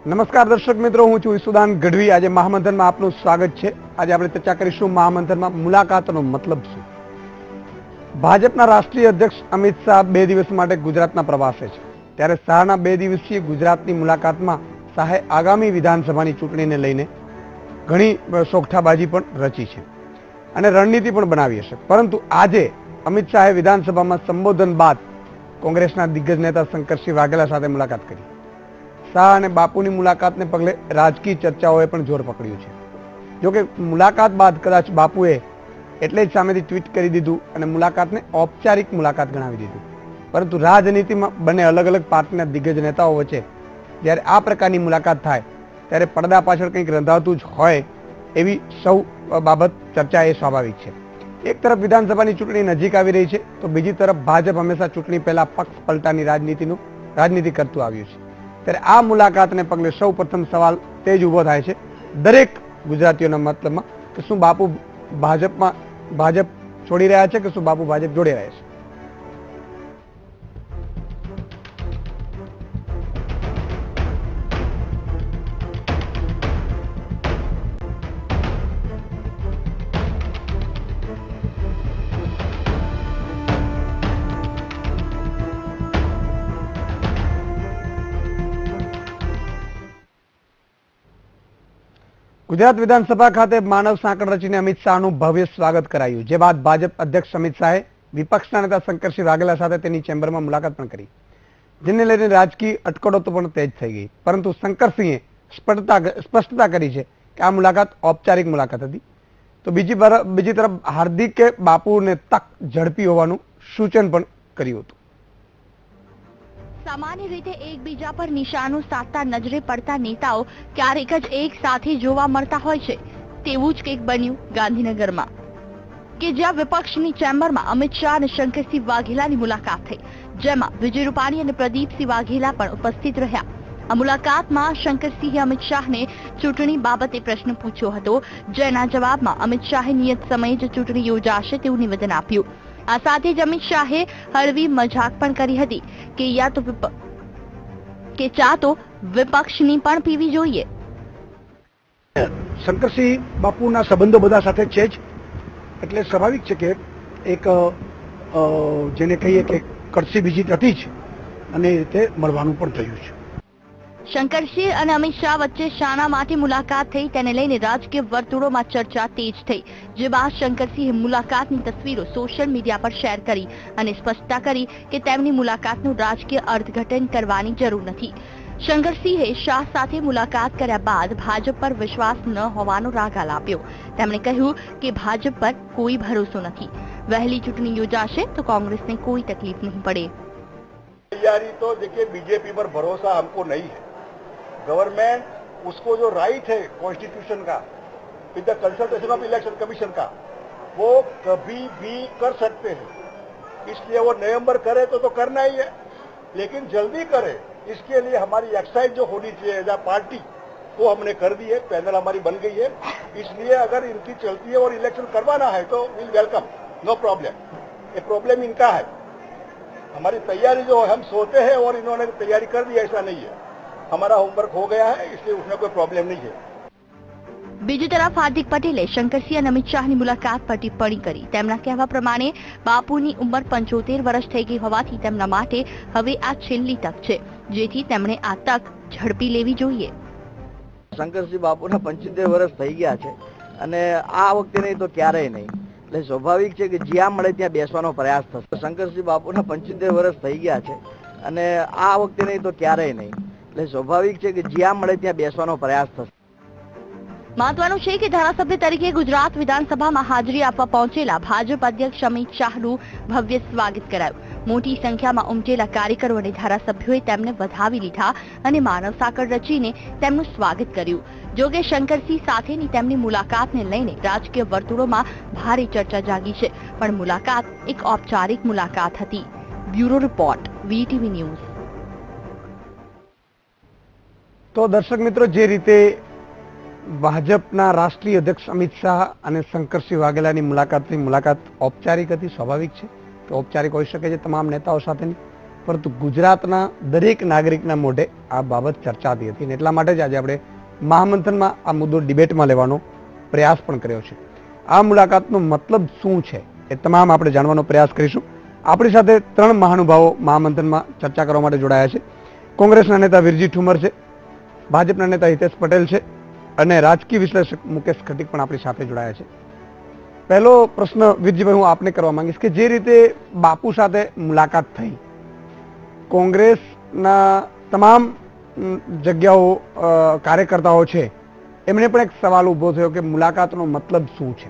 નમસ્કાર દર્શક મિત્રો, હું છું ઈસુદાન ગઢવી। આજે મહામંથનમાં આપનું સ્વાગત છે। આજે આપણે ચર્ચા કરીશું મહામંથનમાં મુલાકાતનો મતલબ શું। ભાજપના રાષ્ટ્રીય અધ્યક્ષ અમિત શાહ 2 દિવસ માટે ગુજરાતના પ્રવાસે છે, ત્યારે શાહના 2 દિવસીય ગુજરાતની મુલાકાતમાં શાહે આગામી વિધાનસભાની ચૂંટણીને લઈને ઘણી સોગઠાબાજી પણ રચી છે અને રણનીતિ પણ બનાવી હશે। પરંતુ આજે અમિત શાહે વિધાનસભામાં સંબોધન બાદ કોંગ્રેસના દિગ્ગજ નેતા શંકરસિંહ વાઘેલા સાથે મુલાકાત કરી। શાહ અને બાપુની મુલાકાતને પગલે રાજકીય ચર્ચાઓએ પણ જોર પકડ્યું છે। જોકે મુલાકાત બાદ કદાચ બાપુએ એટલે જ સામેથી ટ્વીટ કરી દીધું અને મુલાકાતને ઔપચારિક મુલાકાત ગણાવી દીધું। પરંતુ રાજનીતિમાં બંને અલગ અલગ પાર્ટીના દિગ્ગજ નેતાઓ વચ્ચે જ્યારે આ પ્રકારની મુલાકાત થાય ત્યારે પડદા પાછળ કંઈક રંધાતું જ હોય એવી સૌ બાબત ચર્ચા એ સ્વાભાવિક છે। એક તરફ વિધાનસભાની ચૂંટણી નજીક આવી રહી છે, તો બીજી તરફ ભાજપ હંમેશા ચૂંટણી પહેલા પક્ષ પલટાની રાજનીતિ કરતું આવ્યું છે। ત્યારે આ મુલાકાતને પગલે સૌ પ્રથમ સવાલ તે જ ઉભો થાય છે દરેક ગુજરાતીઓના મતલબમાં કે શું બાપુ ભાજપ છોડી રહ્યા છે કે શું બાપુ ભાજપ જોડી રહ્યા છે। ગુજરાત વિધાનસભા ખાતે માનવ સાંકળ રચીને અમિત શાહનું ભવ્ય સ્વાગત કરાયું, જે બાદ ભાજપ અધ્યક્ષ અમિત શાહે વિપક્ષના નેતા શંકરસિંહ વાઘેલા સાથે તેની ચેમ્બરમાં મુલાકાત પણ કરી, જેને લઈને રાજકીય અટકળો પણ તેજ થઈ ગઈ। પરંતુ શંકરસિંહે સ્પષ્ટતા કરી છે કે આ મુલાકાત ઔપચારિક મુલાકાત હતી। તો બીજી તરફ હાર્દિકે બાપુને તક ઝડપી હોવાનું સૂચન પણ કર્યું હતું। સામાન્ય રીતે એકબીજા પર નિશાનો સાધતા નજરે પડતા નેતાઓ ક્યારેક જ એક સાથે જોવા મળતા હોય છે। તેવું જ કંઈક બન્યું ગાંધીનગરમાં, કે જ્યાં વિપક્ષની ચેમ્બરમાં અમિત શાહ અને શંકરસિંહ વાઘેલાની મુલાકાત થઈ, જેમાં વિજય રૂપાણી અને પ્રદીપસિંહ વાઘેલા પણ ઉપસ્થિત રહ્યા। આ મુલાકાતમાં શંકરસિંહે અમિત શાહને ચૂંટણી બાબતે પ્રશ્ન પૂછ્યો હતો, જેના જવાબમાં અમિત શાહે નિયત સમયે જ ચૂંટણી યોજાશે તેવું નિવેદન આપ્યું। આ સાથે જ અમિત શાહે હળવી મજાક પણ કરી હતી કે ચા તો વિપક્ષની પણ પીવી જોઈએ। શંકરસિંહ બાપુના સંબંધો બધા સાથે છે જ, એટલે સ્વાભાવિક છે કે એક જેને કહીએ કે કડસી વિઝિટ હતી જ અને એ રીતે મળવાનું પણ થયું છે। શંકરસિંહ અને અમિત શાહ વચ્ચે શાના માટે મુલાકાત થઈ તેને લઈને રાજકીય વર્તુળોમાં ચર્ચા તેજ થઈ, જે બાદ શંકરસિંહે મુલાકાતની તસવીરો સોશિયલ મીડિયા પર શેર કરી અને સ્પષ્ટતા કરી કે તેમની મુલાકાતનું રાજકીય અર્થઘટન કરવાની જરૂર નથી। શંકરસિંહે શાહ સાથે મુલાકાત કર્યા બાદ ભાજપ પર વિશ્વાસ ન હોવાનો રાગ આલાપ્યો। તેમણે કહ્યું કે ભાજપ પર કોઈ ભરોસો નથી, વહેલી ચૂંટણી યોજાશે તો કોંગ્રેસને कोई तकलीफ नहीं पड़े। तैयारी तो देखिए, बीजेपी पर भरोसा हमको नहीं है। गवर्नमेंट उसको जो राइट है कॉन्स्टिट्यूशन का with the consultation of election commission का, वो कभी भी कर सकते हैं। इसलिए वो नवंबर करे तो करना ही है, लेकिन जल्दी करे इसके लिए हमारी एक्साइज जो होनी चाहिए एज अ पार्टी वो हमने कर दी है। पैनल हमारी बन गई है, इसलिए अगर इनकी चलती है और इलेक्शन करवाना है तो विल वेलकम, नो प्रॉब्लम। ये प्रॉब्लम इनका है, हमारी तैयारी जो हम सोते हैं और इन्होंने तैयारी कर दी, ऐसा नहीं है। हमारा होमवर्क हो गया है, इसलिए उसमें कोई प्रॉब्लम नहीं है। બીજી તરફ હાર્દિક પટેલે શંકરસિંહ અને અમિત શાહની મુલાકાત પર ટિપ્પણી કરી। તેમના કહેવા પ્રમાણે બાપુની ઉંમર 75 વર્ષ થઈ ગઈ હોવાથી તેમના માટે હવે આ છેલ્લી તક છે, જેથી તેમણે આ તક ઝડપી લેવી જોઈએ। શંકરસિંહ બાપુના 75 વર્ષ થઈ ગયા છે અને આ વખતે નહીં તો ક્યારેય નહીં, એટલે સ્વાભાવિક છે કે જ્યાં મળે ત્યાં બેસવાનો પ્રયાસ થશે। શંકરસિંહ બાપુના 75 વર્ષ થઈ ગયા છે અને આ વખતે નહીં તો ક્યારેય નહીં, એટલે સ્વાભાવિક છે કે જ્યાં મળે ત્યાં બેસવાનો પ્રયાસ થશે। મહત્વનું છે કે ધારાસભ્ય તરીકે ગુજરાત વિધાનસભામાં હાજરી આપવા પહોંચેલા ભાજપ અધ્યક્ષ અમિત શાહનું ભવ્ય સ્વાગત કરાયું। મોટી સંખ્યામાં ઉમટેલા કાર્યકરો અને ધારાસભ્યોએ તેમને વધાવી લીધા અને માનવ સાંકળ રચીને તેમનું સ્વાગત કર્યું। જોકે શંકરસિંહ સાથેની તેમની મુલાકાતને લઈને રાજકીય વર્તુળોમાં ભારે ચર્ચા જાગી છે, પણ મુલાકાત એક ઔપચારિક મુલાકાત હતી। Bureau report, VTV news. તો દર્શક મિત્રો, જે રીતે ભાજપના રાષ્ટ્રીય અધ્યક્ષ અમિત શાહ અને શંકરસિંહ વાઘેલાની મુલાકાત ઔપચારિક હતી, સ્વાભાવિક છે કે ઔપચારિક હોઈ શકે છે તમામ નેતાઓ સાથેની। પરંતુ ગુજરાતના દરેક નાગરિકના મોઢે આ બાબત ચર્ચાતી હતી અને એટલા માટે જ આજે આપણે મહામંથનમાં આ મુદ્દો ડિબેટમાં લેવાનો પ્રયાસ પણ કર્યો છે. આ મુલાકાતનો મતલબ શું છે એ તમામ આપણે જાણવાનો પ્રયાસ કરીશું. આપણી સાથે 3 મહાનુભાવો મહામંથનમાં ચર્ચા કરવા માટે જોડાયા છે. કોંગ્રેસના નેતા વીરજી ઠુમર છે, ભાજપના નેતા હિતેશ પટેલ છે અને રાજકીય વિશ્લેષક મુકેશ ખટીક પણ આપણી સાથે જોડાયા છે. પહેલો પ્રશ્ન વીરજીભાઈ હું આપને કરવા માંગીશ કે જે રીતે બાપુ સાથે મુલાકાત થઈ, કોંગ્રેસના તમામ જગ્યાઓ કાર્યકર્તાઓ છે એમને પણ એક સવાલ ઉભો થયો કે મુલાકાતનો મતલબ શું છે?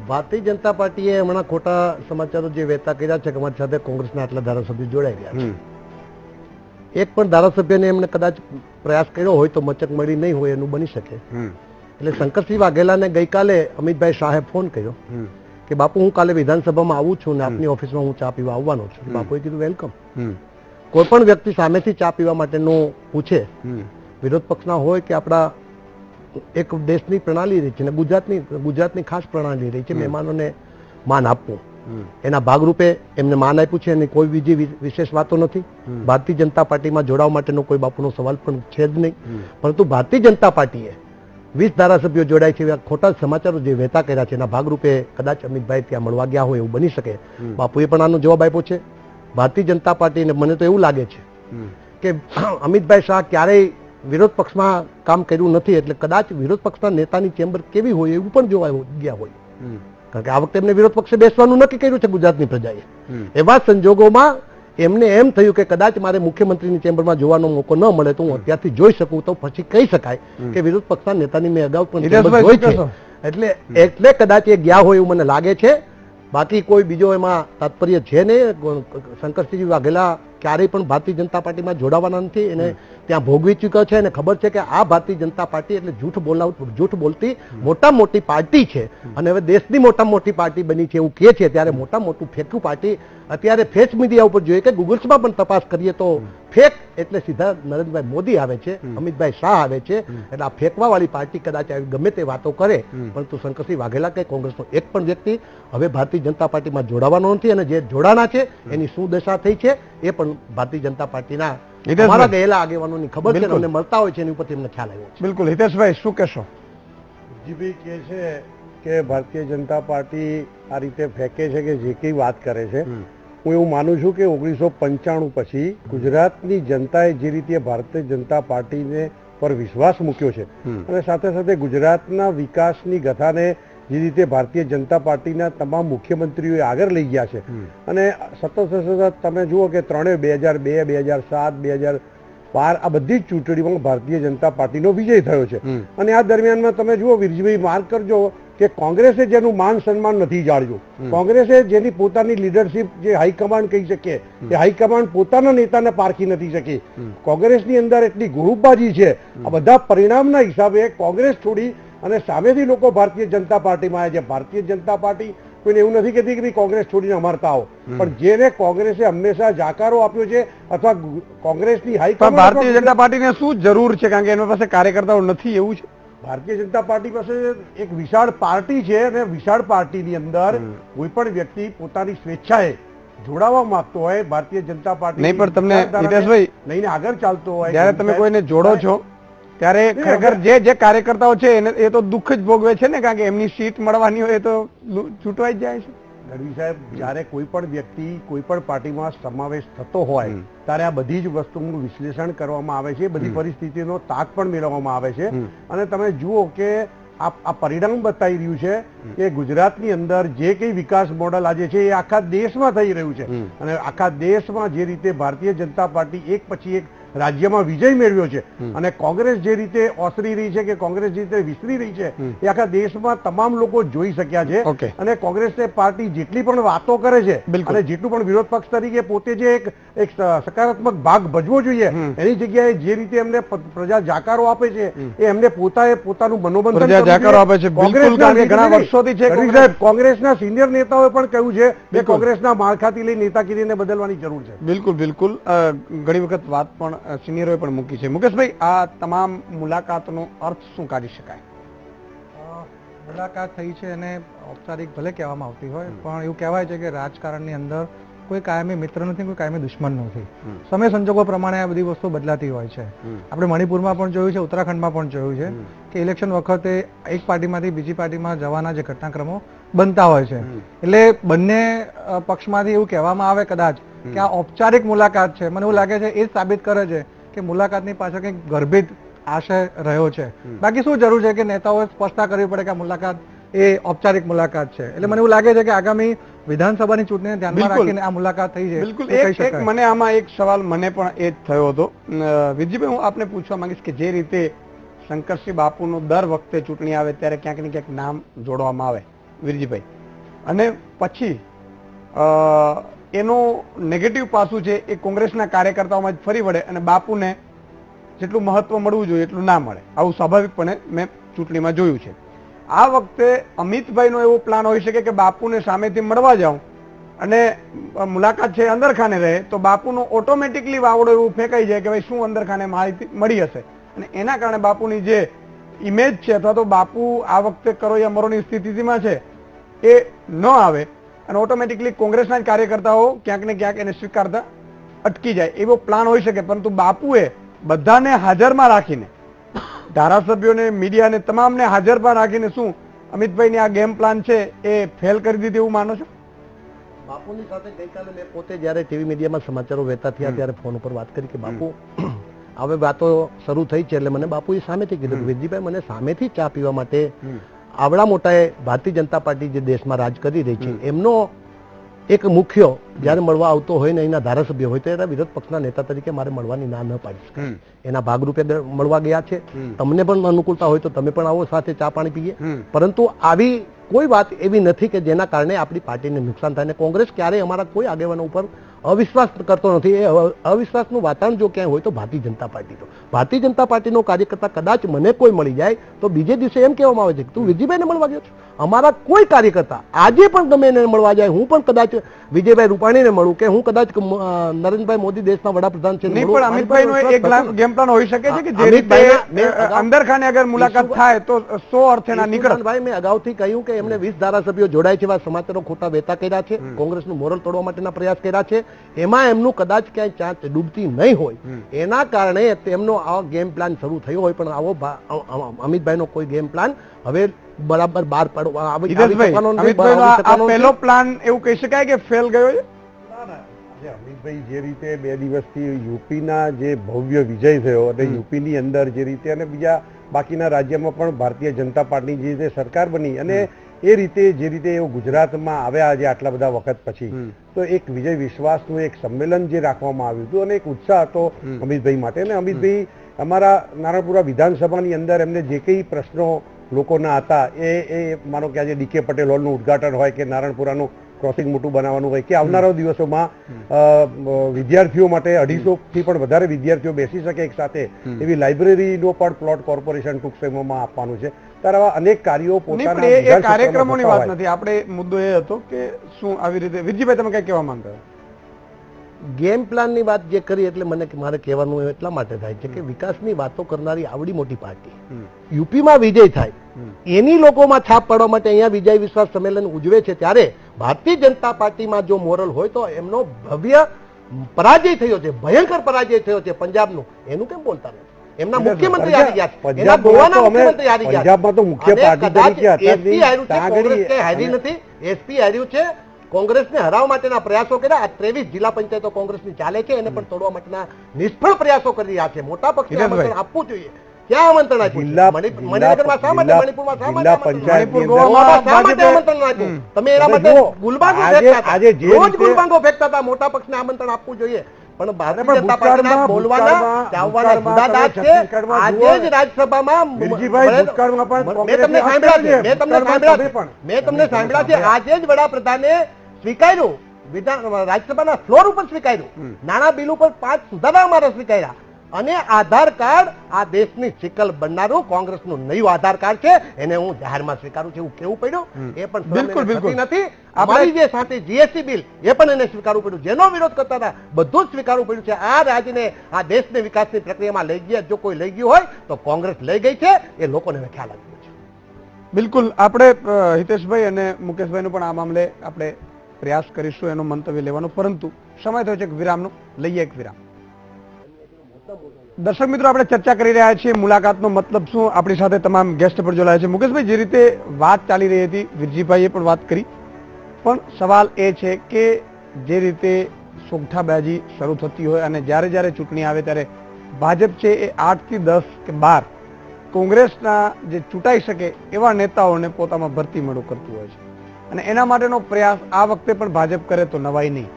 ભારતીય જનતા પાર્ટીએ હમણાં ખોટા સમાચારો જે વહેતા કર્યા છે કે અમારી સાથે કોંગ્રેસના આટલા ધારાસભ્યો જોડાઈ ગયા છે. એક પણ ધારાસભ્યને એમને કદાચ પ્રયાસ કર્યો હોય તો મચક મળી નહીં હોય એનું બની શકે. એટલે શંકરસિંહ વાઘેલાને ગઈકાલે અમિતભાઈ શાહે ફોન કર્યો કે બાપુ હું કાલે વિધાનસભામાં આવું છું ને આપની ઓફિસમાં હું ચા પીવા આવવાનો છું. બાપુએ કીધું વેલકમ. કોઈ પણ વ્યક્તિ સામેથી ચા પીવા માટેનું પૂછે, વિરોધ પક્ષના હોય કે આપણા એક દેશની પ્રણાલી રહી છે ને ગુજરાતની ખાસ પ્રણાલી રહી છે મહેમાનોને માન આપવું. એના ભાગરૂપે એમને માન આપ્યું છે અને કોઈ બીજી વિશેષ વાતો નથી. ભારતીય જનતા પાર્ટીમાં જોડાવા માટેનો કોઈ બાપુનો સવાલ પણ છે જ નહીં. પરંતુ ભારતીય જનતા પાર્ટીએ 20 ધારાસભ્યો જોડાય છે એવા ખોટા સમાચારો જે વહેતા કર્યા છે એના ભાગરૂપે કદાચ અમિતભાઈ ત્યાં મળવા ગયા હોય એવું બની શકે. બાપુએ પણ આનો જવાબ આપ્યો છે. ભારતીય જનતા પાર્ટીને મને તો એવું લાગે છે કે અમિતભાઈ શાહ ક્યારેય વિરોધ પક્ષમાં કામ કર્યું નથી, એટલે કદાચ વિરોધ પક્ષના નેતાની ચેમ્બર કેવી હોય એવું પણ જોવા ગયા હોય. કારણ કે આ વખતે એમને વિરોધ પક્ષે બેસવાનું નક્કી કર્યું છે ગુજરાતની પ્રજાએ. એવા સંજોગોમાં એમને એમ થયું કે કદાચ મારે મુખ્યમંત્રીની ચેમ્બરમાં જોવાનો મોકો ન મળે તો હું અત્યારથી જોઈ શકું તો પછી કહી શકાય કે વિરોધ પક્ષના નેતાની મેં અગાઉ પણ ચેમ્બર જોઈ છે. એટલે કદાચ એ ગયા હોય એવું મને લાગે છે. બાકી કોઈ બીજો એમાં તાત્પર્ય છે નહીં. શંકરસિંહ વાઘેલા ક્યારેય પણ ભારતીય જનતા પાર્ટીમાં જોડાવાના નથી. એને ત્યાં ભોગવી ચૂક્યો છે અને ખબર છે કે આ ભારતીય જનતા પાર્ટી એટલે જૂઠ બોલતી મોટા મોટી પાર્ટી છે અને હવે દેશની મોટા મોટી પાર્ટી બની છે એવું કહે છે. ત્યારે મોટા મોટું ફેંકું પાર્ટી અત્યારે ફેસ મીડિયા ઉપર જોઈએ કે ગૂગલ્સમાં પણ તપાસ કરીએ તો ફેક એટલે સીધા નરેન્દ્રભાઈ મોદી આવે છે, અમિતભાઈ શાહ આવે છે. એટલે આ ફેંકવા વાળી પાર્ટી કદાચ આવી ગમે તે વાતો કરે, પરંતુ શંકરસિંહ વાઘેલા કે કોંગ્રેસનો એક પણ વ્યક્તિ હવે ભારતીય જનતા પાર્ટીમાં જોડાવાનો નથી અને જે જોડાણા છે એની શું દશા થઈ છે એ પણ ભારતીય જનતા પાર્ટીના અમારા ગયેલા આગેવાનોની ખબર છે અને મળતા હોય છે એની ઉપરથી એમને ખ્યાલ આવ્યો છે. બિલકુલ. હિતેશભાઈ શું કહેશો? જીભાઈ કહે છે કે ભારતીય જનતા પાર્ટી આ રીતે ફેંકે છે કે જે કઈ વાત કરે છે, હું એવું માનું છું કે 1995 પછી ગુજરાતની જનતાએ જે રીતે ભારતીય જનતા પાર્ટીને પર વિશ્વાસ મૂક્યો છે અને સાથે સાથે ગુજરાતના વિકાસની ગથાને જે રીતે ભારતીય જનતા પાર્ટીના તમામ મુખ્યમંત્રીઓએ આગળ લઈ ગયા છે અને સતત તમે જુઓ કે 2002, 2007, 2012 આ બધી જ ચૂંટણીમાં ભારતીય જનતા પાર્ટીનો વિજય થયો છે. અને આ દરમિયાનમાં તમે જુઓ વીરજીભાઈ, માર્ક કરજો કે કોંગ્રેસે જેનું માન સન્માન નથી જાળવ્યું, કોંગ્રેસે જેની પોતાની લીડરશીપ જે હાઈકમાન્ડ કહી શકીએ એ હાઈકમાન્ડ પોતાના નેતાને પારખી નથી શકી. કોંગ્રેસની અંદર એટલી ગુરુબાજી છે. આ બધા પરિણામના હિસાબે કોંગ્રેસ છોડી અને સામેથી લોકો ભારતીય જનતા પાર્ટીમાં આવ્યા છે. ભારતીય જનતા પાર્ટી કોઈને એવું નથી કહેતી કે કોંગ્રેસ છોડીને અમારતા આવો, પણ જેને કોંગ્રેસે હંમેશા જાકારો આપ્યો છે અથવા કોંગ્રેસની હાઈકમાન્ડ ભારતીય જનતા પાર્ટીને શું જરૂર છે? કારણ કે એમની પાસે કાર્યકર્તાઓ નથી એવું છે. ભારતીય જનતા પાર્ટી પાસે એક વિશાળ પાર્ટી છે અને વિશાળ પાર્ટીની અંદર કોઈ પણ વ્યક્તિ પોતાની સ્વેચ્છાએ જોડાવા માંગતો હોય ભારતીય જનતા પાર્ટી નહીં, પણ તમને હિતેશભાઈ લઈને આગળ ચાલતો હોય, જ્યારે તમે કોઈને જોડો છો ત્યારે ખરેખર જે કાર્યકર્તાઓ છે એ તો દુઃખ જ ભોગવે છે ને, કારણ કે એમની સીટ મળવાની હોય તો છૂટવાઈ જ જાય છે. ગઢવી સાહેબ, જ્યારે કોઈ પણ વ્યક્તિ કોઈ પણ પાર્ટીમાં સમાવેશ થતો હોય ત્યારે આ બધી જ વસ્તુનું વિશ્લેષણ કરવામાં આવે છે, બધી પરિસ્થિતિનો તાક પણ મેળવવામાં આવે છે. અને તમે જુઓ કે આ પરિણામ બતાવી રહ્યું છે કે ગુજરાતની અંદર જે કઈ વિકાસ મોડલ આજે છે એ આખા દેશમાં થઈ રહ્યું છે અને આખા દેશમાં જે રીતે ભારતીય જનતા પાર્ટી એક પછી એક રાજ્યમાં વિજય મેળવ્યો છે અને કોંગ્રેસ જે રીતે ઓસરી રહી છે કે કોંગ્રેસ જે રીતે વિસરી રહી છે એ આખા દેશમાં તમામ લોકો જોઈ શક્યા છે. અને કોંગ્રેસ પાર્ટી જેટલી પણ વાતો કરે છે અને જેટલું પણ વિરોધ પક્ષ તરીકે પોતે જે એક સકારાત્મક ભાગ ભજવો જોઈએ એની જગ્યાએ જે રીતે એમને પ્રજા જાકારો આપે છે એ એમને પોતાનું મનોબંધન જાકારો આપે છે. ઘણા વર્ષોથી છે. કોંગ્રેસના સિનિયર નેતાઓએ પણ કહ્યું છે કે કોંગ્રેસના માળખાથી લઈ નેતાગીરીને બદલવાની જરૂર છે. બિલકુલ બિલકુલ. ઘણી વખત વાત પણ સિનિયરોએ પણ મૂકી છે. મુકેશભાઈ, આ તમામ મુલાકાતનો અર્થ શું કાઢી શકાય? મુલાકાત થઈ છે એને ઔપચારિક ભલે કહેવામાં આવતી હોય, પણ એવું કહેવાય છે કે રાજકારણની અંદર કોઈ કાયમી મિત્ર નથી, કોઈ કાયમી દુશ્મન નથી. સમય સંજોગો પ્રમાણે આ બધી વસ્તુ બદલાતી હોય છે. આપણે મણિપુરમાં પણ જોયું છે, ઉત્તરાખંડમાં પણ જોયું છે કે ઇલેક્શન વખતે એક પાર્ટીમાંથી બીજી પાર્ટીમાં જવાના જે ઘટનાક્રમો બનતા હોય છે. એટલે બંને પક્ષમાંથી એવું કહેવામાં આવે કદાચ કે આ ઔપચારિક મુલાકાત છે, મને એવું લાગે છે એ જ સાબિત કરે છે કે મુલાકાતની પાછળ કંઈક ગર્ભિત આશય રહ્યો છે. બાકી શું જરૂર છે કે નેતાઓએ સ્પષ્ટતા કરવી પડે કે આ મુલાકાત એ ઔપચારિક મુલાકાત છે. એટલે મને એવું લાગે છે કે આગામી વિધાનસભાની ચૂંટણીને ધ્યાનમાં રાખીને આ મુલાકાત થઈ છે. બિલકુલ. એક મને આમાં એક સવાલ મને પણ એ જ થયો હતો. વિરજીભાઈ, હું આપને પૂછવા માંગીશ કે જે રીતે શંકરસિંહ બાપુનું દર વખતે ચૂંટણી આવે ત્યારે ક્યાંક ને ક્યાંક નામ જોડવામાં આવે વિરજીભાઈ, અને પછી એનું નેગેટિવ પાસું છે એ કોંગ્રેસના કાર્યકર્તાઓમાં જ ફરી વળે અને બાપુને જેટલું મહત્વ મળવું જોઈએ એટલું ના મળે. આવું સ્વાભાવિકપણે મેં ચૂંટણીમાં જોયું છે. આ વખતે અમિતભાઈનો એવો પ્લાન હોઈ શકે કે બાપુને સામેથી મળવા જાઉં અને મુલાકાત છે અંદરખાને રહે તો બાપુનો ઓટોમેટિકલી વાવડો એવું ફેંકાઈ જાય કે ભાઈ શું અંદરખાને માહિતી મળી હશે, અને એના કારણે બાપુની જે ઇમેજ છે અથવા તો બાપુ આ વખતે કરોયા મરોની સ્થિતિમાં છે એ ન આવે અને ઓટોમેટિકલી કોંગ્રેસના જ કાર્યકર્તાઓ ક્યાંક ને ક્યાંક એને સ્વીકારતા અટકી જાય એવો પ્લાન હોઈ શકે. પરંતુ બાપુએ બધાને હાજરમાં રાખીને, ધારાસભ્યોને, મીડિયાને, તમામને હાજરમાં રાખીને શું અમિતભાઈની આ ગેમ પ્લાન છે એ ફેલ કરી દીધી એવું માનો છો? બાપુની સાથે ગઈકાલે મેં પોતે જ્યારે ટીવી મીડિયામાં સમાચારો વહેતા થયા ત્યારે ફોન ઉપર વાત કરી કે બાપુ હવે વાતો શરૂ થઈ છે. એટલે મને બાપુએ સામેથી કીધું કે વિરજીભાઈ, મને સામેથી ચા પીવા માટે આવડા મોટા ભારતીય જનતા પાર્ટી જે દેશમાં રાજ કરી રહી છે એમનો એક મુખ્ય જયારે મળવા આવતો હોય ને એના ધારાસભ્ય હોય તો એના વિરોધ પક્ષના નેતા તરીકે મારે મળવાની ના ન પાડી શકાય. એના ભાગરૂપે મળવા ગયા છે. તમને પણ અનુકૂળતા હોય તો તમે પણ આવો, સાથે ચા પાણી પીએ. પરંતુ આવી કોઈ વાત એવી નથી કે જેના કારણે આપણી પાર્ટીને નુકસાન થાય. ને કોંગ્રેસ ક્યારેય અમારા કોઈ આગેવાનો ઉપર અવિશ્વાસ કરતો નથી. એ અવિશ્વાસનું વાતાવરણ જો ક્યાંય હોય તો ભારતીય જનતા પાર્ટી. તો ભારતીય જનતા પાર્ટીનો કાર્યકર્તા કદાચ મને કોઈ મળી જાય તો બીજે દિવસે એમ કહેવામાં આવે છે કે તું વિજયભાઈને મળવા ગયો છો. અમારા કોઈ કાર્યકર્તા આજે પણ ગમે એને મળવા જાય, હું પણ કદાચ વિજયભાઈ રૂપાણીને મળું કે હું કદાચ નરેન્દ્રભાઈ મોદી દેશના વડાપ્રધાન છે, નહીં પણ અમિતભાઈનો એક ગેમ પ્લાન હોઈ શકે છે કે જે રીતે અંદરખાને અગર મુલાકાત થાય તો 100 અર્થેના નીકળે. ભાઈ, મેં અગાઉથી કહ્યું કે એમને 20 ધારાસભ્યો જોડાય છે, એવા સમાચારો ખોટા વહેતા કર્યા છે, કોંગ્રેસનું મોરલ તોડવા માટેના પ્રયાસ કર્યા છે. એમાં એમનું કદાચ ક્યાંય ચાંચ ડૂબતી નહીં હોય એના કારણે તેમનો આ ગેમ પ્લાન શરૂ થયો હોય. પણ આવો અમિતભાઈનો કોઈ ગેમ પ્લાન હવે બરાબર બહાર પાડવા પહેલો પ્લાન એવું કહી શકાય કે ફેલ ગયો છે. અમિતભાઈ જે રીતે 2 દિવસથી યુપીના જે ભવ્ય વિજય થયો અને યુપીની અંદર જે રીતે અને બીજા બાકીના રાજ્યમાં પણ ભારતીય જનતા પાર્ટીની જે રીતે સરકાર બની અને એ રીતે જે રીતે એઓ ગુજરાતમાં આવ્યા આજે આટલા બધા વખત પછી, તો એક વિજય વિશ્વાસનું એક સંમેલન જે રાખવામાં આવ્યું હતું અને એક ઉત્સાહ હતો અમિતભાઈ માટે. અને અમિતભાઈ અમારા નારણપુરા વિધાનસભાની અંદર એમને જે કંઈ પ્રશ્નો લોકોના હતા એ માનો કે આજે ડીકે પટેલ હોલનું ઉદઘાટન હોય કે નારણપુરાનું ક્રોસિંગ મોટું બનાવવાનું હોય કે આવનારા દિવસોમાં વિદ્યાર્થીઓ માટે 250 થી પણ વધારે વિદ્યાર્થીઓ બેસી શકે એક સાથે એવી લાઇબ્રેરીનો પણ પ્લોટ કોર્પોરેશન ટૂંક સમયમાં આપવાનું છે. ત્યારે આવા અનેક કાર્યો પોતાના કાર્યક્રમોની વાત નથી, આપણે મુદ્દો એ હતો કે શું આવી રીતે. વિરજીભાઈ, તમે કઈ કહેવા માંગતા? ગેમ પ્લાનની વાત જે કરી એટલે મારે કહેવાનું એટલા માટે થાય છે કે વિકાસની વાતો કરનારી આવડી મોટી પાર્ટી યુપીમાં વિજય થાય એની લોકોમાં છાપ પાડવા માટે અહીંયા વિજય વિશ્વાસ સંમેલન ઉજવે છે. ત્યારે ભારતીય જનતા પાર્ટીમાં જો મોરલ હોય તો એમનો ભવ્ય પરાજય થયો છે, ભયંકર પરાજય થયો છે પંજાબનો. એનું કેમ બોલતા નથી? એમના મુખ્યમંત્રી હારી ગયા છે, એના ગોવાના મુખ્યમંત્રી હારી ગયા છે. પંજાબમાં તો મુખ્ય પાર્ટી તરીકે એસપી હાર્યું છે, કોંગ્રેસ કે હારી નથી. એસપી હાર્યું છે. કોંગ્રેસને હરાવવા માટેના પ્રયાસો કર્યા. આ 23 જિલ્લા પંચાયતો કોંગ્રેસની ચાલે છે, એને પણ તોડવા માટેના નિષ્ફળ પ્રયાસો કરી રહ્યા છે. મોટા પક્ષને આમંત્રણ આપવું જોઈએ. ક્યાં આમંત્રણ આપ્યું? મણિનગરમાં શા માટે? મણિપુરમાં શા માટે આમંત્રણ આપ્યું? તમે એના માટે ગુલબાંગો ફેંકતા હતા, રોજ ગુલબાંગો ફેંકતા હતા. મોટા પક્ષને આમંત્રણ આપવું જોઈએ. પણ ભારતીય જનતા પાર્ટીના બોલવાના ચાવવાના જુદા દાંત છે. આજે જ રાજ્યસભામાં મેં તમને સાંભળ્યા છે. આજે જ વડાપ્રધાને સ્વીકાર્યું, રાજ્યસભાના ફ્લોર ઉપર સ્વીકાર્યું, નાણાં બિલ ઉપર 5 સુધારા અમારે સ્વીકાર્યા. અને આધાર કાર્ડ આ દેશની શિકલ બનનારું કોંગ્રેસનું નવું આધાર કાર્ડ છે, એને હું જાહેરમાં સ્વીકારું છું એવું કેવું પડ્યું. એ પણ બિલકુલ નથી. અમારી જે સાથે જીએસટી બિલ એ પણ એને સ્વીકારવું પડ્યું. જેનો વિરોધ કરતા હતા બધું જ સ્વીકારવું પડ્યું છે. આ રાજ્યને, આ દેશને વિકાસની પ્રક્રિયામાં લઈ ગયા, જો કોઈ લઈ ગયું હોય તો કોંગ્રેસ લઈ ગઈ છે. એ લોકોને ખ્યાલ આવ્યો છે. બિલકુલ. આપણે હિતેશભાઈ અને મુકેશભાઈનું પણ આ મામલે આપણે પ્રયાસ કરીશું એનું મંતવ્ય લેવાનો, પરંતુ સમય થયો છે એક વિરામનો, લઈએ એક વિરામ. દર્શક મિત્રો, આપણે ચર્ચા કરી રહ્યા છીએ મુલાકાતનો મતલબ શું. આપણી સાથે તમામ ગેસ્ટ પર જોડાયા છે. મુકેશભાઈ, જે રીતે વાત ચાલી રહી હતી, વિરજીભાઈએ પણ વાત કરી, પણ સવાલ એ છે કે જે રીતે સોગઠાબાજી શરૂ થતી હોય અને જ્યારે જ્યારે ચૂંટણી આવે ત્યારે ભાજપ છે એ 8 થી 10 કે 12 કોંગ્રેસના જે ચૂંટાઈ શકે એવા નેતાઓને પોતામાં ભરતી મેળો કરતું હોય છે, અને એના માટેનો પ્રયાસ આ વખતે પણ ભાજપ કરે તો નવાઈ નહીં.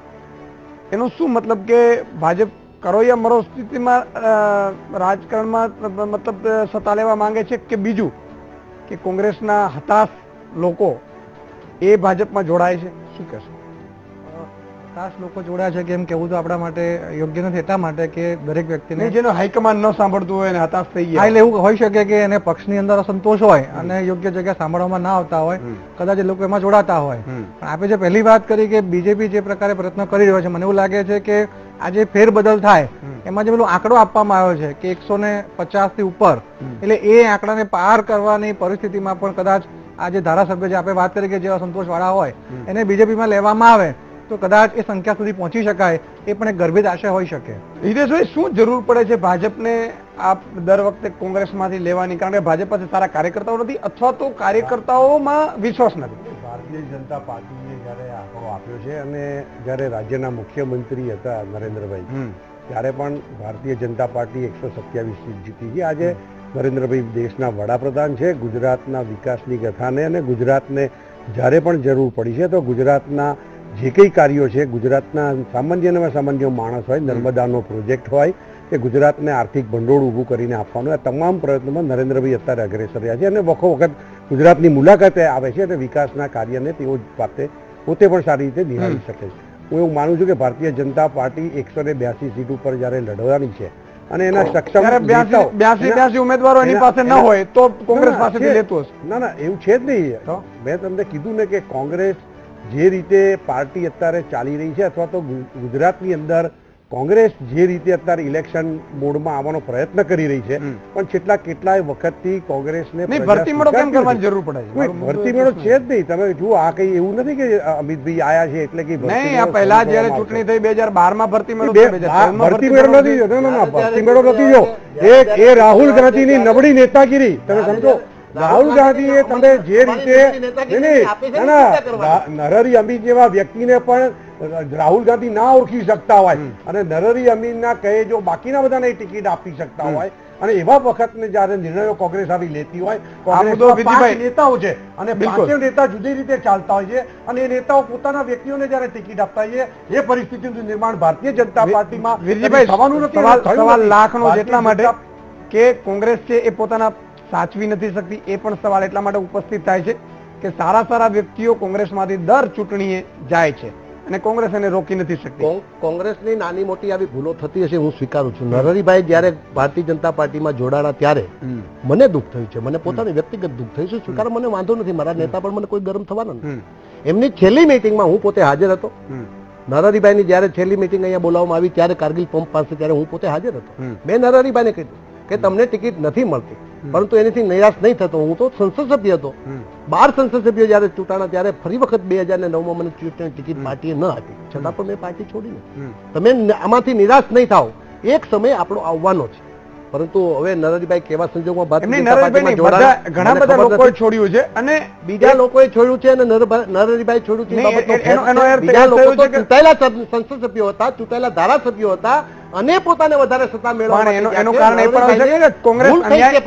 એનો શું મતલબ કે ભાજપ કરોયા મરો સ્થિતિમાં રાજકારણમાં મતલબ સત્તા લેવા માંગે છે, કે બીજું કે કોંગ્રેસના હતાશ લોકો એ ભાજપમાં જોડાય છે? શું કહેશો? ખાસ લોકો જોડાયા છે કે એમ કહેવું તો આપણા માટે યોગ્ય નથી, એટલા માટે કે દરેક વ્યક્તિને જેનો હાઈકમાન્ડ ન સાંભળતું હોય અને હતાશ થઈ ગયા, એટલે એવું હોઈ શકે કે એને પક્ષની અંદર અસંતોષ હોય અને યોગ્ય જગ્યા સાંભળવામાં ના આવતા હોય, કદાચ એ લોકો એમાં જોડાતા હોય. પણ આપણે જે પહેલી વાત કરી કે બીજેપી જે પ્રકારે પ્રયત્ન કરી રહ્યો છે, મને એવું લાગે છે કે આજે ફેરબદલ થાય એમાં જે પેલો આંકડો આપવામાં આવ્યો છે કે 150 થી ઉપર, એટલે એ આંકડાને પાર કરવાની પરિસ્થિતિમાં પણ કદાચ આ જે ધારાસભ્ય જે આપણે વાત કરી કે જે અસંતોષ વાળા હોય એને બીજેપીમાં લેવામાં આવે તો કદાચ એ સંખ્યા સુધી પહોંચી શકાય, એ પણ એક ગર્ભિત આશય હોઈ શકે. હિતેશભાઈ, શું જરૂર પડે છે ભાજપને આ દર વખતે કોંગ્રેસમાંથી લેવાની? કારણ કે ભાજપ પાસે સારા કાર્યકર્તાઓ નથી, અથવા તો કાર્યકર્તાઓમાં વિશ્વાસ નથી. ભારતીય જનતા પાર્ટીએ જ્યારે આંકડો આપ્યો છે અને જ્યારે રાજ્યના મુખ્યમંત્રી હતા નરેન્દ્રભાઈ, ત્યારે પણ ભારતીય જનતા પાર્ટી 127 સીટ જીતી છે. આજે નરેન્દ્રભાઈ દેશના વડાપ્રધાન છે. ગુજરાતના વિકાસની કથાને અને ગુજરાતને જ્યારે પણ જરૂર પડી છે તો ગુજરાતના જે કંઈ કાર્યો છે, ગુજરાતના સામાન્યમાં સામાન્ય માણસ હોય, નર્મદાનો પ્રોજેક્ટ હોય કે ગુજરાતને આર્થિક ભંડોળ ઊભું કરીને આપવાનું, આ તમામ પ્રયત્નોમાં નરેન્દ્રભાઈ અત્યારે અગ્રેસર રહ્યા છે અને વખો વખત ગુજરાતની મુલાકાતે આવે છે અને વિકાસના કાર્યને તેઓ પોતે પણ સારી રીતે નિહાળી શકે છે. હું એવું માનું છું કે ભારતીય જનતા પાર્ટી 182 સીટ ઉપર જ્યારે લડવાની છે અને એના સક્ષમ 82 ઉમેદવારો એની પાસે ન હોય તો કોંગ્રેસ પાસેથી લેતું હશે. ના, એવું છે જ નહીં. મેં તમને કીધું ને કે કોંગ્રેસ જે રીતે પાર્ટી અત્યારે ચાલી રહી છે, અથવા તો ગુજરાતની અંદર કોંગ્રેસ જે રીતે અત્યારે ઇલેક્શન મોડમાં આવવાનો પ્રયત્ન કરી રહી છે, પણ છેલ્લા કેટલાય વખતથી કોંગ્રેસને ભરતી મેળો કેમ કરવાની જરૂર પડે છે? ભરતી મેળો છે જ નહીં. તમે જુઓ, આ કઈ એવું નથી કે અમિતભાઈ આયા છે એટલે કે નહીં. આ પહેલા જયારે ચૂંટણી થઈ 2012 ભરતી મેળો, ભરતી મેળો નથી. ભરતી મેળો નથી. જો એ રાહુલ ગાંધીની નબળી નેતાગીરી તમે સમજો. રાહુલ ગાંધીએ તમે જે રીતે નરહરી અમીન જેવા વ્યક્તિને પણ રાહુલ ગાંધી ના ઓળખી શકતા હોય અને નરહરી અમીનના કહે જો બાકીના બધાને ટિકિટ આપી શકતા હોય, અને એવા વખતને જયારે નિર્ણયો કોંગ્રેસ આવી લેતી હોય, કોંગ્રેસ નેતાઓ છે અને પાંચેય નેતા જુદી રીતે ચાલતા હોય છે અને એ નેતાઓ પોતાના વ્યક્તિઓને જયારે ટિકિટ આપતા હોય છે, એ પરિસ્થિતિનું નિર્માણ ભારતીય જનતા પાર્ટીમાં થવાનું નથી. સવાલ લાખનો જેટલા માટે કે કોંગ્રેસ છે એ પોતાના સાચવી નથી શકતી, એ પણ સવાલ એટલા માટે ઉપસ્થિત થાય છે કે સારા વ્યક્તિઓ કોંગ્રેસમાંથી દર ચૂંટણીએ જાય છે અને કોંગ્રેસ એને રોકી નથી શકતી. કોંગ્રેસની નાની મોટી આવી ભૂલો થતી હશે, હું સ્વીકારું છું. નરહરીભાઈ જયારે ભારતીય જનતા પાર્ટીમાં જોડાણા ત્યારે મને દુઃખ થયું છે, મને પોતાની વ્યક્તિગત દુઃખ થયું છે, સ્વીકાર મને વાંધો નથી, મારા નેતા પણ મને કોઈ ગરમ થવાનો નથી. એમની છેલ્લી મિટિંગમાં હું પોતે હાજર હતો. નરહરીભાઈની જયારે છેલ્લી મિટિંગ અહીંયા બોલાવવામાં આવી ત્યારે કારગિલ પંપ પાસે ત્યારે હું પોતે હાજર હતો. મેં નરહરીભાઈને કીધું કે તમને ટિકિટ નથી મળતી, પરંતુ એનાથી નિરાશ નહીં થતો. હું તો સંસદ સભ્ય હતો. 12 સંસદ સભ્યો જયારે ચૂંટાણા ત્યારે ફરી વખત 2009માં મને ચૂંટણી ટિકિટ પાર્ટીએ ન આપી, છતાં પણ મેં પાર્ટી છોડી નથી. તમે આમાંથી નિરાશ નહીં થાવ, એક સમય આપણો આવવાનો છે. પરંતુ હવે નરહરીભાઈ કેવા સંજોગોમાં ઘણા બધા લોકોએ છોડ્યું છે અને બીજા લોકોએ છોડ્યું છે અને નરહરીભાઈ છોડ્યું છે. બીજા લોકો તો ચૂંટાયેલા સંસદ સભ્યો હતા, ચૂંટાયેલા ધારાસભ્યો હતા અને પોતાને વધારે સત્તા મેળવવા એનું કારણ એ પણ હોય છે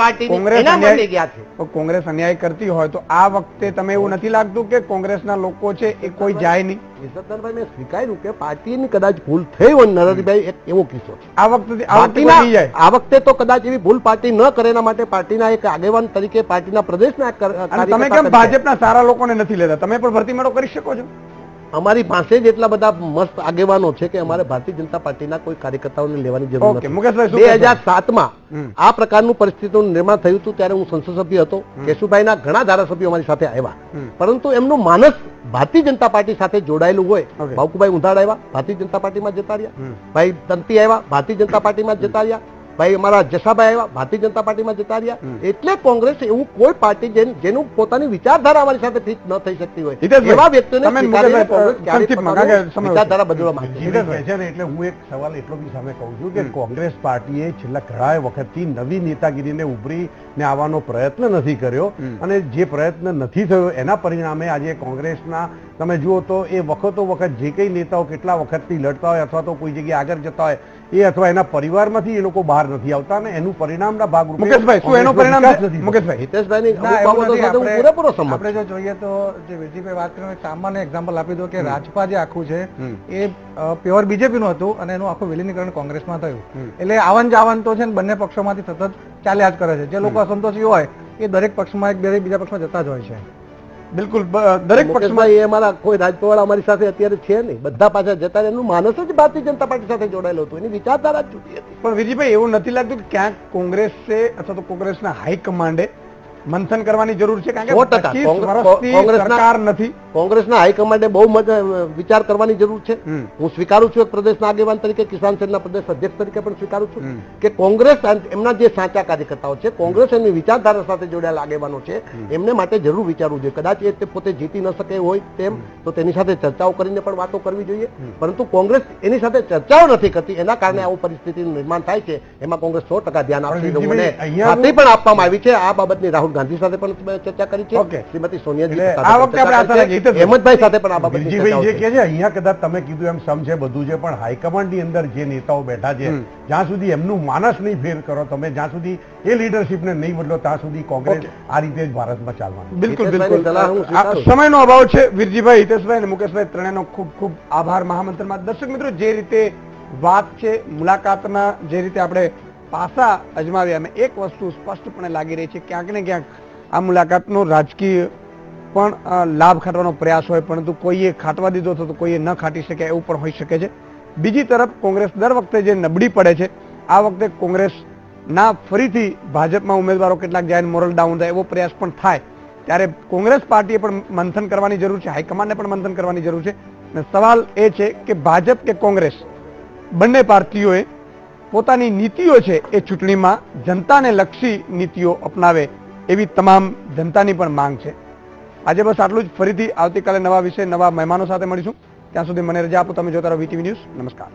કે કોંગ્રેસ અન્યાય કરતી હોય તો આ વખતે તમે એવું નથી લાગતું કે કોંગ્રેસના લોકો છે એ કોઈ જાય નહીં? ઈશ્વરભાઈ, મેં સ્વીકાર્યું કે પાર્ટીની કદાચ ભૂલ થઈ હોય. નરહરીભાઈ એક એવો કિસ્સો છે. આ વખતે તો કદાચ એવી ભૂલ પાર્ટી ન કરે, એના માટે પાર્ટીના એક આગેવાન તરીકે પાર્ટીના પ્રદેશના તમે કેમ ભાજપના સારા લોકોને નથી લેતા? તમે પણ ભરતી મેળો કરી શકો છો. અમારી પાસે જ એટલા બધા મસ્ત આગેવાનો છે કે અમારે ભારતીય જનતા પાર્ટીના કોઈ કાર્યકર્તાઓને લેવાની જરૂર નથી. 2007માં આ પ્રકારનું પરિસ્થિતિનું નિર્માણ થયું હતું ત્યારે હું સંસદ સભ્ય હતો. કેશુભાઈના ઘણા ધારાસભ્યો અમારી સાથે આવ્યા, પરંતુ એમનું માનસ ભારતીય જનતા પાર્ટી સાથે જોડાયેલું હોય. બાવકુભાઈ ઉંધાડ આવ્યા, ભારતીય જનતા પાર્ટીમાં જતા રહ્યા. ભાઈ તંતી આવ્યા, ભારતીય જનતા પાર્ટીમાં જતા રહ્યા. ભાઈ અમારા જસાભાઈ આવ્યા, ભારતીય જનતા પાર્ટીમાં જતા રહ્યા. એટલે કોંગ્રેસ એવું કોઈ પાર્ટી જેનું પોતાની વિચારધારા અમારી સાથે ફિટ ન થઈ શકતી હોય હિતેશભાઈ, એવા વ્યક્તિઓને તમે સ્વીકારીને કોંગ્રેસ ક્યારેય સંક્ષિપ્તમાં, પોતાનું કારણ કે સમય વિચારધારા બદલવા માંગતી નથી. જીવીભાઈ છે ને, એટલે હું એક સવાલ એટલો બી સામે કહું છું કે કોંગ્રેસ પાર્ટીએ છેલ્લા ઘણા વખતથી નવી નેતાગીરીને ઉભરીને આવવાનો પ્રયત્ન નથી કર્યો, અને જે પ્રયત્ન નથી થયો એના પરિણામે આજે કોંગ્રેસના તમે જુઓ તો એ વખતો વખત જે કઈ નેતાઓ કેટલા વખતથી લડતા હોય અથવા તો કોઈ જગ્યાએ આગળ જતા હોય એ અથવા એના પરિવારમાંથી એ લોકો બહાર નથી આવતા, અને એનું પરિણામના ભાગરૂપે મુકેશભાઈ, શું એનું પરિણામ વિકાસ છે? નથી થતો. મુકેશભાઈ, હિતેશભાઈની ના, અમુક એવું બાબતો નથી. સાથે હું આપણે- પૂરેપૂરો સંમત છું. આપણે જો જોઈએ તો જે વિરજીભાઈ વાત કરીને સામાન્ય એક્ઝામ્પલ આપી દો કે રાજપા જે આખું છે એ પ્યોર બીજેપી નું હતું અને એનું આખું વિલીનીકરણ કોંગ્રેસમાં થયું. એટલે આવન જાવન તો છે ને બંને પક્ષોમાંથી સતત ચાલ્યા જ કરે છે. જે લોકો અસંતોષી હોય એ દરેક પક્ષમાં એક બીજા પક્ષમાં જતા જ હોય છે. બિલકુલ દરેક પક્ષમાં મુકેશભાઈ, એ અમારા કોઈ રાજપવાળા અમારી સાથે અત્યારે છે નહીં, બધા પાછા જતા રહ્યા. એનું માનસ જ ભારતીય જનતા પાર્ટી સાથે જોડાયેલું હતું, એની વિચારધારા જ જુદી હતી. પણ વિજયભાઈ, એવું નથી લાગતું કે ક્યાંક કોંગ્રેસે અથવા તો કોંગ્રેસના હાઈકમાન્ડે મંથન કરવાની જરૂર છે? કારણ કે 100% 25 વર્ષથી કોંગ્રેસના- સરકાર નથી. કોંગ્રેસના હાઈકમાન્ડે બહુ વિચાર કરવાની જરૂર છે. હું સ્વીકારું છું એક પ્રદેશના આગેવાન તરીકે, કિસાન સેલના પ્રદેશ અધ્યક્ષ તરીકે પણ સ્વીકારું છું કે કોંગ્રેસ એમના જે સાચા કાર્યકર્તાઓ છે, કોંગ્રેસ એમની વિચારધારા સાથે જોડાયેલા આગેવાનો છે, એમને માટે જરૂર વિચારવું જોઈએ. કદાચ એ તે પોતે જીતી ન શકે હોય તેમ તો તેની સાથે ચર્ચાઓ કરીને પણ વાતો કરવી જોઈએ, પરંતુ કોંગ્રેસ એની સાથે ચર્ચાઓ નથી કરતી, એના કારણે આવું પરિસ્થિતિનું નિર્માણ થાય છે. એમાં કોંગ્રેસ 100% ધ્યાન આપશે. પણ મને અહીંયા ખાતરી પણ આપવામાં આવી છે. આ બાબતની રાહુલ ગાંધી સાથે પણ ચર્ચા કરી છે, ઓકે. શ્રીમતી સોનિયાજી એટલે આ વખતે આપણે આશા રાખીએ. હિતેશભાઈ, હેમંતભાઈ સાથે પણ આ બાબતની વિરજીભાઈ જે ચર્ચાઓ કે છે અહીંયા કદાચ તમે કીધું એમ સમ છે, બધું છે, પણ હાઈકમાન્ડની અંદર જે નેતાઓ બેઠા છે, જ્યાં સુધી એમનું માનસ નહીં ફેર કરો તમે, જ્યાં સુધી એ લીડરશીપને નહીં બદલો, ત્યાં સુધી કોંગ્રેસ આ રીતે જ ભારતમાં ચાલવાનું. બિલકુલ હિતેશભાઈની બિલકુલ સલાહ હું સ્વીકારું છું. સમયનો અભાવ છે. વીરજીભાઈ, હિતેશભાઈ અને મુકેશભાઈ ત્રણેયનો ખૂબ ખૂબ આભાર મહામંથનમાં. દર્શક મિત્રો, જે રીતે વાત છે મુલાકાતના, જે રીતે આપણે પાસા અજમાવ્યા, અને એક વસ્તુ સ્પષ્ટપણે લાગી રહી છે, ક્યાંક ને ક્યાંક આ મુલાકાતનો રાજકીય પણ લાભ ખાટવાનો પ્રયાસ હોય, પરંતુ કોઈએ ખાટવા દીધો તો કોઈએ ન ખાટી શકે એવું પણ હોઈ શકે છે. બીજી તરફ કોંગ્રેસ દર વખતે જે નબળી પડે છે, આ વખતે કોંગ્રેસના ફરીથી ભાજપમાં ઉમેદવારો કેટલાક જાય, મોરલ ડાઉન થાય એવો પ્રયાસ પણ થાય, ત્યારે કોંગ્રેસ પાર્ટીએ પણ મંથન કરવાની જરૂર છે, હાઈકમાન્ડને પણ મંથન કરવાની જરૂર છે. અને સવાલ એ છે કે ભાજપ કે કોંગ્રેસ, બંને પાર્ટીઓએ પોતાની નીતિઓ છે એ ચૂંટણીમાં જનતાને લક્ષી નીતિઓ અપનાવે એવી તમામ જનતાની પણ માંગ છે. આજે બસ આટલું જ. ફરીથી આવતીકાલે નવા વિષય, નવા મહેમાનો સાથે મળીશું. ત્યાં સુધી મને રજા આપો. તમે જોતા રહો વીટીવી ન્યૂઝ. નમસ્કાર.